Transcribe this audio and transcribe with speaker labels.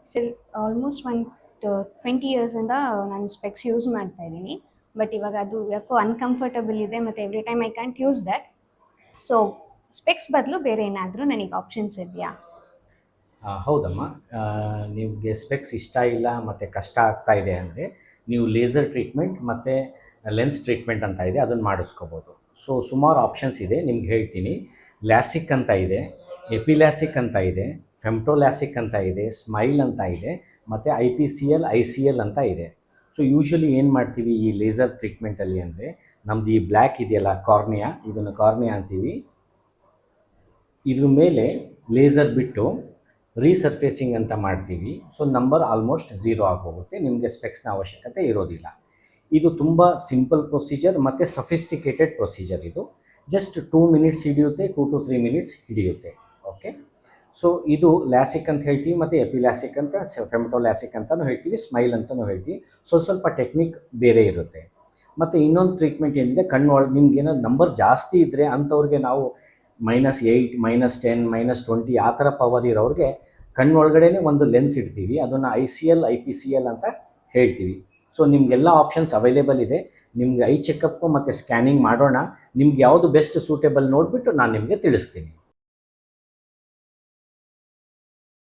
Speaker 1: Still almost ಒಂದು 20 ಇಯರ್ಸಿಂದ ನಾನು specs use ಮಾಡ್ತಾ ಇದ್ದೀನಿ. ಬಟ್ ಇವಾಗ ಅದು ಯಾಕೋ ಅನ್‌ಕಂಫರ್ಟಬಲ್ ಇದೆ ಮತ್ತು every time I can't use that. So specs ಬದಲು ಬೇರೆ ಏನಾದರೂ ನನಗೆ ಆಪ್ಷನ್ಸ್ ಇದೆಯಾ?
Speaker 2: ಹೌದಮ್ಮ. ನಿಮಗೆ ಸ್ಪೆಕ್ಸ್ ಇಷ್ಟ ಇಲ್ಲ ಮತ್ತು ಕಷ್ಟ ಆಗ್ತಾ ಇದೆ ಅಂದರೆ ನೀವು ಲೇಸರ್ ಟ್ರೀಟ್ಮೆಂಟ್ ಮತ್ತು ಲೆನ್ಸ್ ಟ್ರೀಟ್ಮೆಂಟ್ ಅಂತ ಇದೆ, ಅದನ್ನು ಮಾಡಿಸ್ಕೋಬೋದು. ಸೊ ಸುಮಾರು ಆಪ್ಷನ್ಸ್ ಇದೆ, ನಿಮ್ಗೆ ಹೇಳ್ತೀನಿ. ಲ್ಯಾಸಿಕ್ ಅಂತ ಇದೆ, ಎಪಿಲ್ಯಾಸಿಕ್ ಅಂತ ಇದೆ, ಫೆಮ್ಟೋಲ್ಯಾಸಿಕ್ ಅಂತ ಇದೆ, ಸ್ಮೈಲ್ ಅಂತ ಇದೆ, ಮತ್ತು IPCL ICL ಅಂತ ಇದೆ. ಸೊ ಯೂಶ್ವಲಿ ಏನು ಮಾಡ್ತೀವಿ ಈ ಲೇಸರ್ ಟ್ರೀಟ್ಮೆಂಟಲ್ಲಿ ಅಂದರೆ, ನಮ್ಮದು ಈ ಬ್ಲ್ಯಾಕ್ ಇದೆಯಲ್ಲ ಕಾರ್ನಿಯಾ, ಇದನ್ನು ಕಾರ್ನಿಯಾ ಅಂತೀವಿ. ಇದ್ರ ಮೇಲೆ ಲೇಸರ್ ಬಿಟ್ಟು ರೀಸರ್ಫೇಸಿಂಗ್ ಅಂತ ಮಾಡ್ತೀವಿ. ಸೊ ನಂಬರ್ ಆಲ್ಮೋಸ್ಟ್ 0 ಆಗೋಗುತ್ತೆ, ನಿಮಗೆ ಸ್ಪೆಕ್ಸ್ನ ಅವಶ್ಯಕತೆ ಇರೋದಿಲ್ಲ. ಇದು ತುಂಬ ಸಿಂಪಲ್ ಪ್ರೊಸೀಜರ್ ಮತ್ತು ಸಫಿಸ್ಟಿಕೇಟೆಡ್ ಪ್ರೊಸೀಜರ್. ಇದು ಜಸ್ಟ್ 2 ಮಿನಿಟ್ಸ್ ಹಿಡಿಯುತ್ತೆ, 2 to 3 ಮಿನಿಟ್ಸ್ ಹಿಡಿಯುತ್ತೆ. ಓಕೆ, ಸೊ ಇದು ಲ್ಯಾಸಿಕ್ ಅಂತ ಹೇಳ್ತೀವಿ, ಮತ್ತು ಎಪಿಲ್ಯಾಸಿಕ್ ಅಂತ, ಫೆಮ್ಟೋಲ್ಯಾಸಿಕ್ ಅಂತಲೂ ಹೇಳ್ತೀವಿ, ಸ್ಮೈಲ್ ಅಂತಲೂ ಹೇಳ್ತೀವಿ. ಸ್ವಲ್ಪ ಟೆಕ್ನಿಕ್ ಬೇರೆ ಇರುತ್ತೆ. ಮತ್ತು ಇನ್ನೊಂದು ಟ್ರೀಟ್ಮೆಂಟ್ ಏನಿದೆ, ಕಣ್ಣೊಳಗೆ ನಿಮ್ಗೇನಾದ್ರು ನಂಬರ್ ಜಾಸ್ತಿ ಇದ್ದರೆ ಅಂಥವ್ರಿಗೆ ನಾವು -8, -10, -20 ಆ ಥರ ಪವರ್ ಇರೋರಿಗೆ ಕಣ್ಣೊಳಗಡೆ ಒಂದು ಲೆನ್ಸ್ ಇಡ್ತೀವಿ, ಅದನ್ನು ICL IPCL ಅಂತ ಹೇಳ್ತೀವಿ. ಸೊ ನಿಮಗೆಲ್ಲ ಆಪ್ಷನ್ಸ್ ಅವೈಲೇಬಲ್ ಇದೆ. ನಿಮ್ಗೆ ಐ ಚೆಕಪ್ಪು ಮತ್ತು ಸ್ಕ್ಯಾನಿಂಗ್ ಮಾಡೋಣ. ನಿಮ್ಗೆ ಯಾವುದು ಬೆಸ್ಟ್ ಸೂಟೇಬಲ್ ನೋಡಿಬಿಟ್ಟು ನಾನು ನಿಮಗೆ ತಿಳಿಸ್ತೀನಿ.